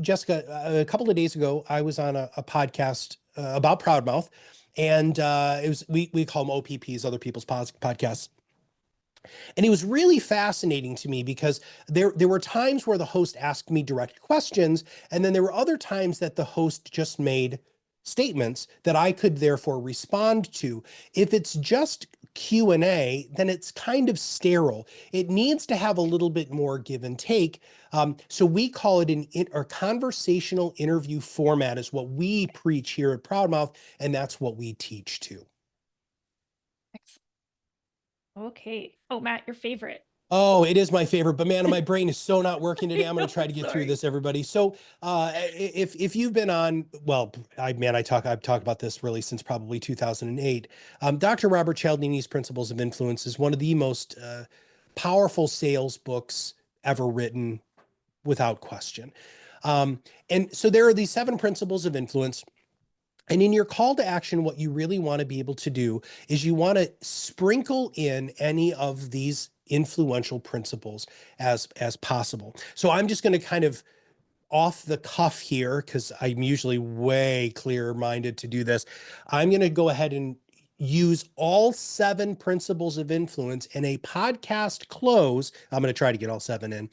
Jessica, a couple of days ago, I was on a podcast about ProudMouth, and it was we call them OPPs, other people's podcasts. And it was really fascinating to me because there were times where the host asked me direct questions, and then there were other times that the host just made statements that I could therefore respond to. If it's just Q&A, then it's kind of sterile. It needs to have a little bit more give and take. So we call it a conversational interview format is what we preach here at ProudMouth, and that's what we teach too. Excellent. Okay. Oh, Matt, your favorite. Oh, it is my favorite, but man, my brain is so not working today. I'm going to try to get through Sorry. this, everybody. So, if you've been on, well, I've talked about this really since probably 2008. Dr. Robert Cialdini's Principles of Influence is one of the most powerful sales books ever written, without question. And so there are these 7 principles of influence. And in your call to action, what you really want to be able to do is you want to sprinkle in any of these influential principles as possible. So I'm just going to kind of off the cuff here, because I'm usually way clear minded to do this. I'm going to go ahead and use all 7 principles of influence in a podcast close. I'm going to try to get all 7 in,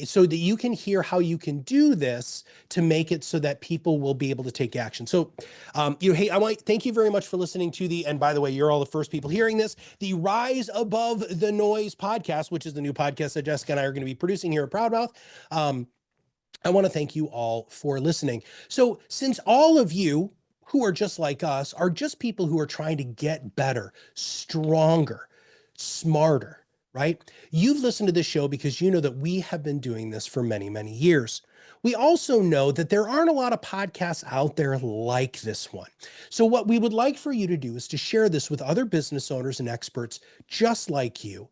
so that you can hear how you can do this to make it so that people will be able to take action. So, hey, I want thank you very much for listening to and by the way, you're all the first people hearing this, the Rise Above the Noise podcast, which is the new podcast that Jessica and I are going to be producing here at ProudMouth. I want to thank you all for listening. So, since all of you who are just like us are just people who are trying to get better, stronger, smarter, right? You've listened to this show because you know that we have been doing this for many, many years. We also know that there aren't a lot of podcasts out there like this one. So, what we would like for you to do is to share this with other business owners and experts just like you,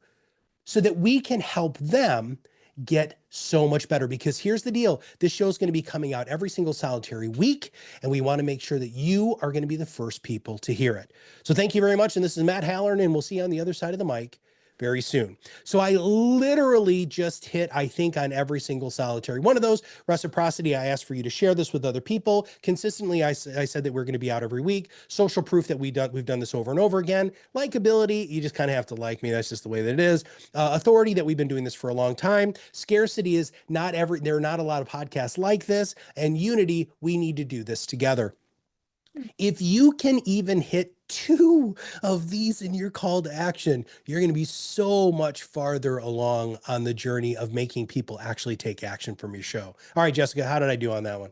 so that we can help them get so much better. Because here's the deal. This show is going to be coming out every single solitary week, and we want to make sure that you are going to be the first people to hear it. So thank you very much. And this is Matt Halloran, and we'll see you on the other side of the mic very soon. So I literally just hit, I think, on every single solitary one of those. Reciprocity, I asked for you to share this with other people. Consistently, I said that we're going to be out every week. Social proof that we've done this over and over again. Likability, you just kind of have to like me. That's just the way that it is. Authority, that we've been doing this for a long time. Scarcity is there are not a lot of podcasts like this. And unity, we need to do this together. If you can even hit 2 of these in your call to action, you're going to be so much farther along on the journey of making people actually take action from your show. All right, Jessica, how did I do on that one?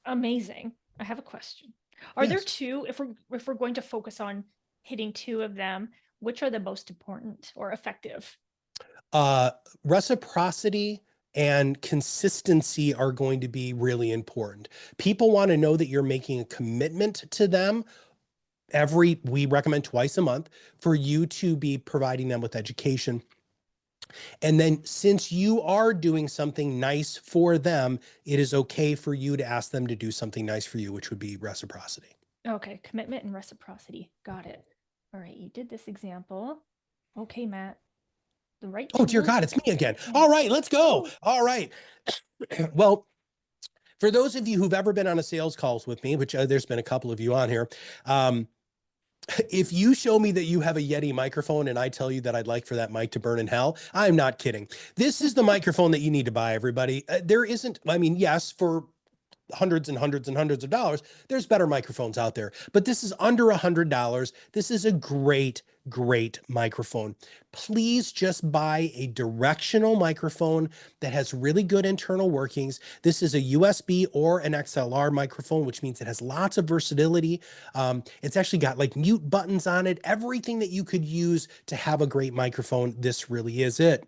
Amazing. I have a question. Are there 2, if we're going to focus on hitting 2 of them, which are the most important or effective? Reciprocity and consistency are going to be really important. People want to know that you're making a commitment to them. We recommend twice a month for you to be providing them with education. And then since you are doing something nice for them, it is okay for you to ask them to do something nice for you, which would be reciprocity. Okay, commitment and reciprocity. Got it. All right, you did this example. Okay, Matt. The right Oh, dear God, it's me again. All right, let's go. All right. Well, for those of you who've ever been on a sales calls with me, which there's been a couple of you on here, if you show me that you have a Yeti microphone and I tell you that I'd like for that mic to burn in hell, I'm not kidding. This is the microphone that you need to buy, everybody. There isn't, I mean, yes, for hundreds and hundreds and hundreds of dollars, there's better microphones out there, but this is under $100. This is a great microphone. Please just buy a directional microphone that has really good internal workings. This is a USB or an XLR microphone, which means it has lots of versatility. It's actually got like mute buttons on it, everything that you could use to have a great microphone. This really is it.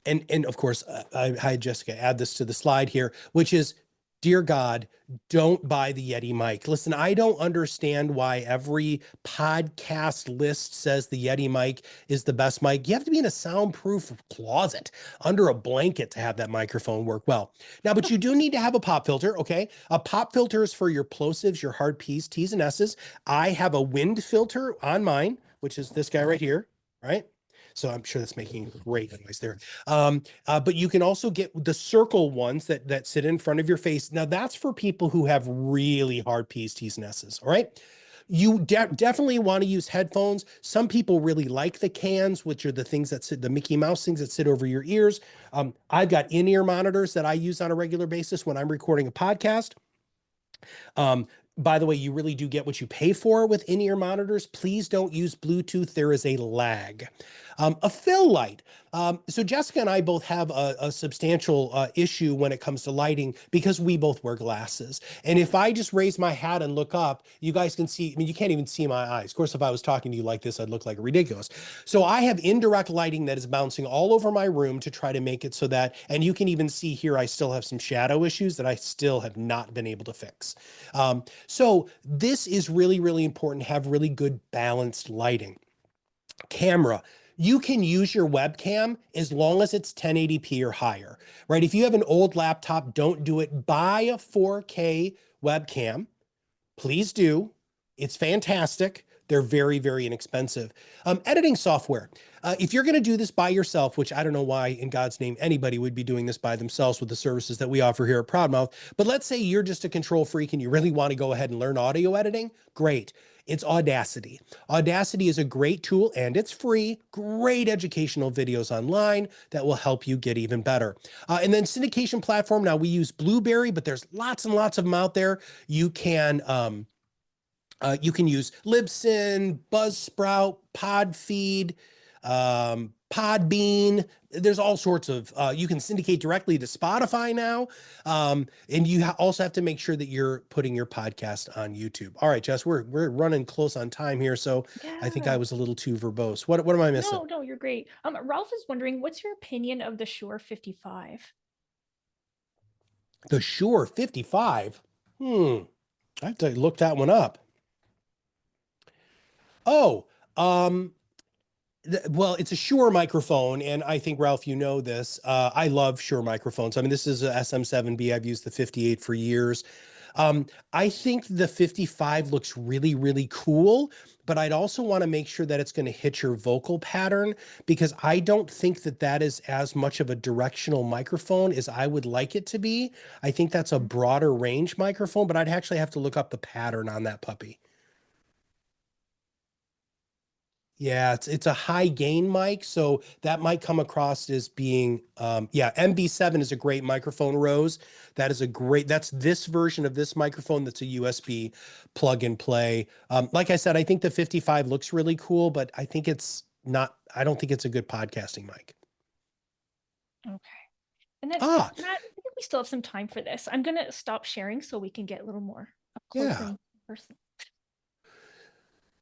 And of course, hi, Jessica, add this to the slide here, which is, dear God, don't buy the Yeti mic. Listen, I don't understand why every podcast list says the Yeti mic is the best mic. You have to be in a soundproof closet under a blanket to have that microphone work well. Now, but you do need to have a pop filter, okay? A pop filter is for your plosives, your hard P's, T's, and S's. I have a wind filter on mine, which is this guy right here, right? So I'm sure that's making great noise there. But you can also get the circle ones that sit in front of your face. Now that's for people who have really hard P's, T's, and S's. All right. You definitely want to use headphones. Some people really like the cans, which are the things that sit, the Mickey Mouse things that sit over your ears. I've got in-ear monitors that I use on a regular basis when I'm recording a podcast. By the way, you really do get what you pay for with in-ear monitors. Please don't use Bluetooth. There is a lag. A fill light. So Jessica and I both have a substantial issue when it comes to lighting because we both wear glasses. And if I just raise my hat and look up, you guys can see, I mean, you can't even see my eyes. Of course, if I was talking to you like this, I'd look like ridiculous. So I have indirect lighting that is bouncing all over my room to try to make it so that, and you can even see here, I still have some shadow issues that I still have not been able to fix. So this is really, really important to have really good balanced lighting. Camera. You can use your webcam as long as it's 1080p or higher, right? If you have an old laptop, don't do it. Buy a 4K webcam. Please do. It's fantastic. They're very, very inexpensive. Editing software. If you're going to do this by yourself, which I don't know why in God's name anybody would be doing this by themselves with the services that we offer here at ProudMouth, but let's say you're just a control freak and you really want to go ahead and learn audio editing, great. It's Audacity. Audacity is a great tool and it's free, great educational videos online that will help you get even better. And then syndication platform. Now we use Blueberry, but there's lots and lots of them out there. You can use Libsyn, Buzzsprout, Podfeed, Podbean. There's all sorts of, you can syndicate directly to Spotify now. And you also have to make sure that you're putting your podcast on YouTube. All right, Jess, we're running close on time here. So I think I was a little too verbose. What am I missing? No, you're great. Ralph is wondering, what's your opinion of the Shure 55? The Shure 55? I have to look that one up. Oh, well, it's a Shure microphone, and I think, Ralph, you know this. I love Shure microphones. I mean, this is a SM7B. I've used the 58 for years. I think the 55 looks really, really cool, but I'd also want to make sure that it's going to hit your vocal pattern because I don't think that that is as much of a directional microphone as I would like it to be. I think that's a broader range microphone, but I'd actually have to look up the pattern on that puppy. Yeah, it's a high gain mic, so that might come across as being yeah, MB7 is a great microphone, Rose. That's this version of this microphone that's a USB plug and play. Like I said, I think the 55 looks really cool, but I think it's not, I don't think it's a good podcasting mic. Okay. And then Matt, I think we still have some time for this. I'm gonna stop sharing so we can get a little more up close and personal.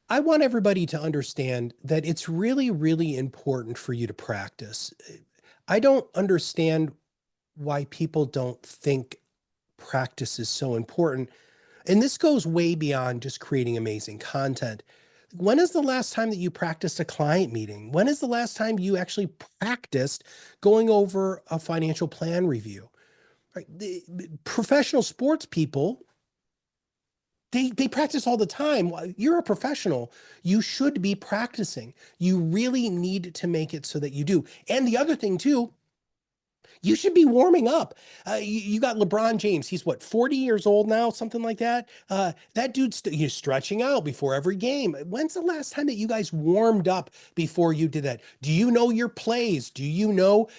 I want everybody to understand that it's really, really important for you to practice. I don't understand why people don't think practice is so important. And this goes way beyond just creating amazing content. When is the last time that you practiced a client meeting? When is the last time you actually practiced going over a financial plan review? Right? The professional sports people, they practice all the time. You're a professional. You should be practicing. You really need to make it so that you do. And the other thing too, you should be warming up. You got LeBron James. He's what, 40 years old now, something like that. That dude's he's stretching out before every game. When's the last time that you guys warmed up before you did that? Do you know your plays? Do you know,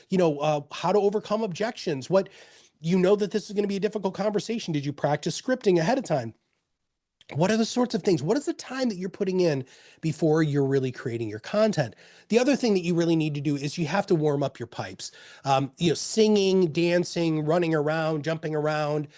how to overcome objections? You know that this is going to be a difficult conversation. Did you practice scripting ahead of time? What are the sorts of things? What is the time that you're putting in before you're really creating your content? The other thing that you really need to do is you have to warm up your pipes. Singing, dancing, running around, jumping around,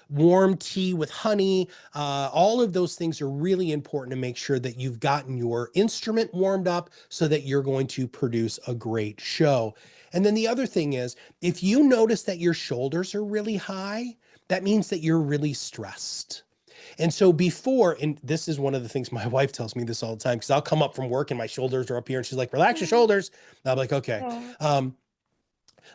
warm tea with honey. All of those things are really important to make sure that you've gotten your instrument warmed up so that you're going to produce a great show. And then the other thing is, if you notice that your shoulders are really high, that means that you're really stressed. And so and this is one of the things my wife tells me this all the time, because I'll come up from work and my shoulders are up here and she's like, relax your shoulders. And I'm like, okay.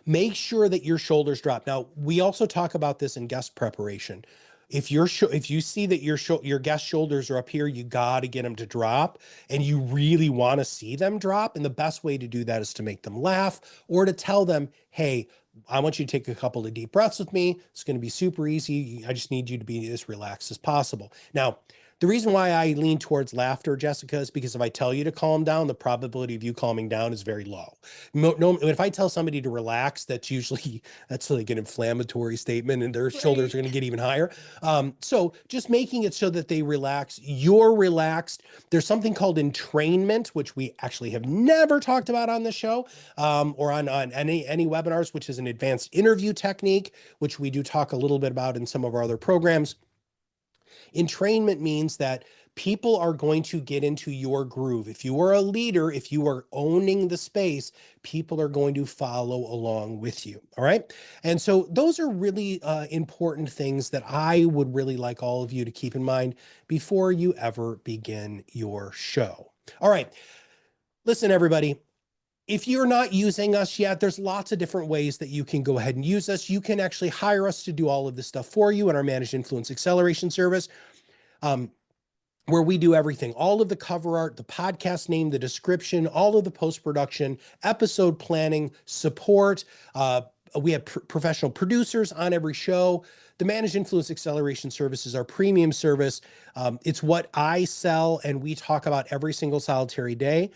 Make sure that your shoulders drop. Now, we also talk about this in guest preparation. If you see that your guest shoulders are up here, you got to get them to drop, and you really want to see them drop. And the best way to do that is to make them laugh or to tell them, hey, I want you to take a couple of deep breaths with me. It's going to be super easy. I just need you to be as relaxed as possible. Now, The reason why I lean towards laughter, Jessica, is because if I tell you to calm down, the probability of you calming down is very low. No, if I tell somebody to relax, that's like an inflammatory statement, and their shoulders are going to get even higher. So just making it so that they relax, you're relaxed. There's something called entrainment, which we actually have never talked about on the show, or on any webinars, which is an advanced interview technique, which we do talk a little bit about in some of our other programs. Entrainment means that people are going to get into your groove. If you are a leader, if you are owning the space, people are going to follow along with you. All right. And so those are really important things that I would really like all of you to keep in mind before you ever begin your show. All right. Listen, everybody. If you're not using us yet, there's lots of different ways that you can go ahead and use us. You can actually hire us to do all of this stuff for you in our Managed Influence Acceleration service, where we do everything, all of the cover art, the podcast name, the description, all of the post-production, episode planning, support. We have professional producers on every show. The Managed Influence Acceleration service is our premium service. It's what I sell and we talk about every single solitary day.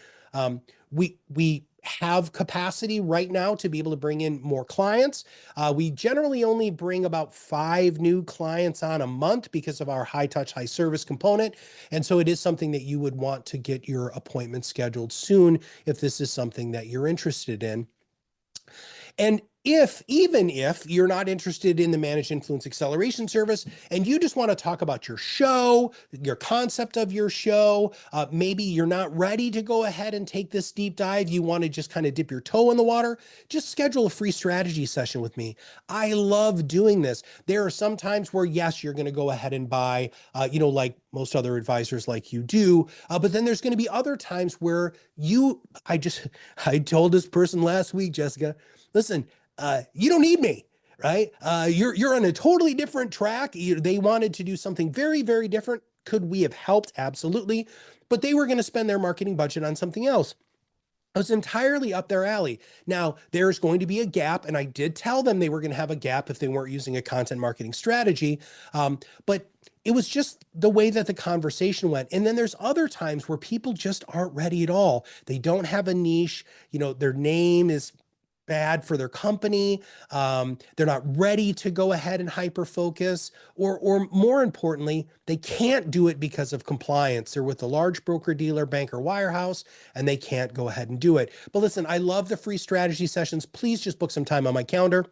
We have capacity right now to be able to bring in more clients. We generally only bring about 5 new clients on a month because of our high touch, high service component. And so it is something that you would want to get your appointment scheduled soon if this is something that you're interested in. And even if you're not interested in the Managed Influence Acceleration service and you just want to talk about your show, your concept of your show, maybe you're not ready to go ahead and take this deep dive, you want to just kind of dip your toe in the water, just schedule a free strategy session with me. I love doing this. There are some times where, yes, you're going to go ahead and buy, like most other advisors like you do, but then there's going to be other times where I told this person last week, Jessica, listen, you don't need me, right? You're on a totally different track. They wanted to do something very, very different. Could we have helped? Absolutely. But they were going to spend their marketing budget on something else. It was entirely up their alley. Now, there's going to be a gap, and I did tell them they were going to have a gap if they weren't using a content marketing strategy. But it was just the way that the conversation went. And then there's other times where people just aren't ready at all. They don't have a niche. Their name is bad for their company. They're not ready to go ahead and hyper focus, or more importantly, they can't do it because of compliance. They're with a large broker dealer, bank, or wirehouse, and they can't go ahead and do it. But listen, I love the free strategy sessions. Please just book some time on my calendar.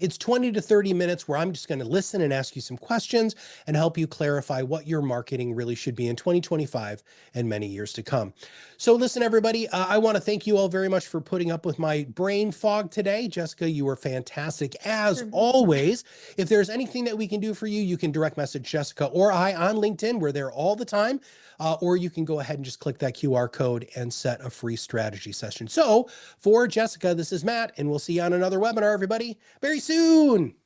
It's 20 to 30 minutes where I'm just going to listen and ask you some questions and help you clarify what your marketing really should be in 2025 and many years to come. So listen, everybody, I want to thank you all very much for putting up with my brain fog today. Jessica, you were fantastic as always. If there's anything that we can do for you, you can direct message Jessica or I on LinkedIn. We're there all the time. Or you can go ahead and just click that QR code and set a free strategy session. So for Jessica, this is Matt, and we'll see you on another webinar, everybody, very soon.